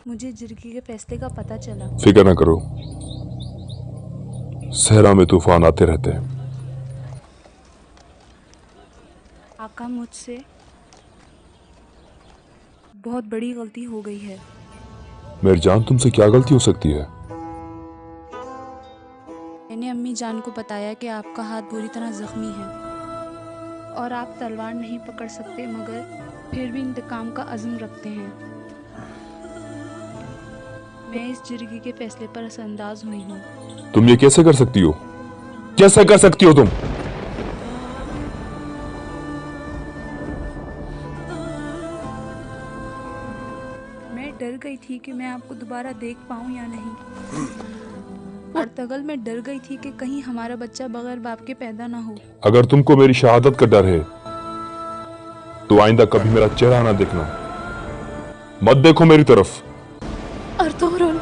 मुझे जिरगी के फैसले का पता चला। फिक्र ना करो, सहरा में तूफान आते रहते हैं। आका, मुझसे बहुत बड़ी गलती हो गई है। मेरी जान, तुमसे क्या गलती हो सकती है? मैंने अम्मी जान को बताया कि आपका हाथ बुरी तरह जख्मी है और आप तलवार नहीं पकड़ सकते, मगर फिर भी इंतकाम का अज़्म रखते हैं। मैं इस जिरगी के फैसले पर असरअंदाज हुई हूँ। तुम ये कैसे कर सकती हो? कैसे कर सकती हो तुम? मैं डर गई थी कि मैं आपको दोबारा देख पाऊं या नहीं। अर्तगल में डर गई थी कि कहीं हमारा बच्चा बगैर बाप के पैदा ना हो। अगर तुमको मेरी शहादत का डर है तो आइंदा कभी मेरा चेहरा ना देखना। मत देखो मेरी तरफ। अर्तुगरुल,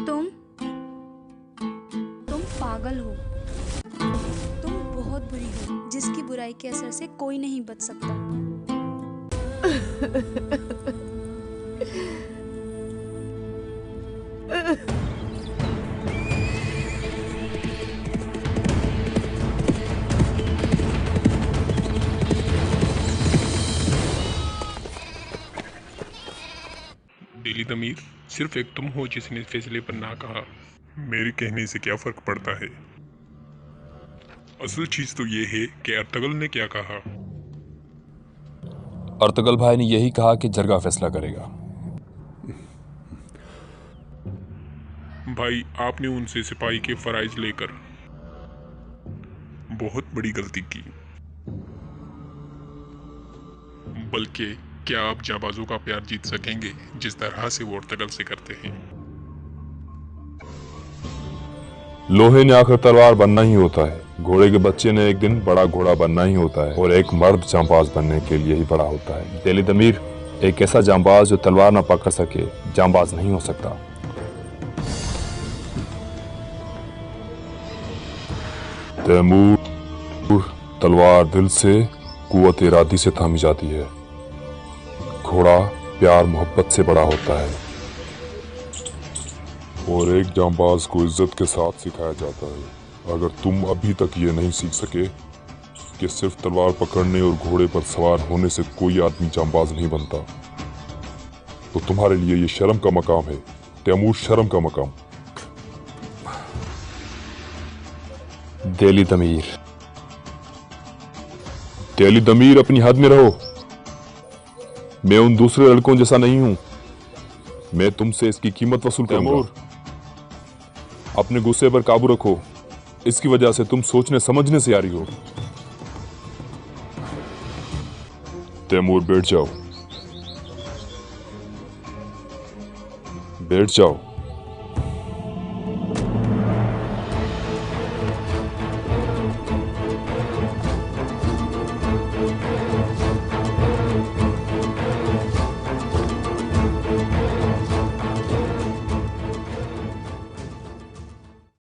तुम पागल हो। तुम बहुत बुरी हो, जिसकी बुराई के असर से कोई नहीं बच सकता। डेली दमीर, सिर्फ एक तुम हो जिसने फैसले पर ना कहा। मेरे कहने से क्या फर्क पड़ता है? असल चीज तो ये है कि अर्तगल ने क्या कहा। अर्तगल भाई ने यही कहा कि जरगा फैसला करेगा। भाई, आपने उनसे सिपाही के फराइज लेकर बहुत बड़ी गलती की। बल्कि क्या आप जाबाजों का प्यार जीत सकेंगे जिस तरह से वो अर्तगल से करते हैं? लोहे ने आखिर तलवार बनना ही होता है, घोड़े के बच्चे ने एक दिन बड़ा घोड़ा बनना ही होता है, और एक मर्द जांबाज बनने के लिए ही बड़ा होता है। दिली दमीर, एक ऐसा जांबाज जो तलवार ना पकड़ सके जांबाज नहीं हो सकता। तैमूर, तलवार दिल से, कुव्वत इरादी से थामी जाती है। घोड़ा प्यार मोहब्बत से बड़ा होता है, और एक जांबाज को इज्जत के साथ सिखाया जाता है। अगर तुम अभी तक ये नहीं सीख सके कि सिर्फ तलवार पकड़ने और घोड़े पर सवार होने से कोई आदमी जांबाज नहीं बनता, तो तुम्हारे लिए ये शर्म का मकाम है तैमूर, शर्म का मकाम। दिली दमीर, दिली दमीर, अपनी हद में रहो। मैं उन दूसरे लड़कों जैसा नहीं हूं। मैं तुमसे इसकी कीमत वसूल करूंगा। अपने गुस्से पर काबू रखो, इसकी वजह से तुम सोचने समझने से यारी हो। तैमूर, बैठ जाओ, बैठ जाओ।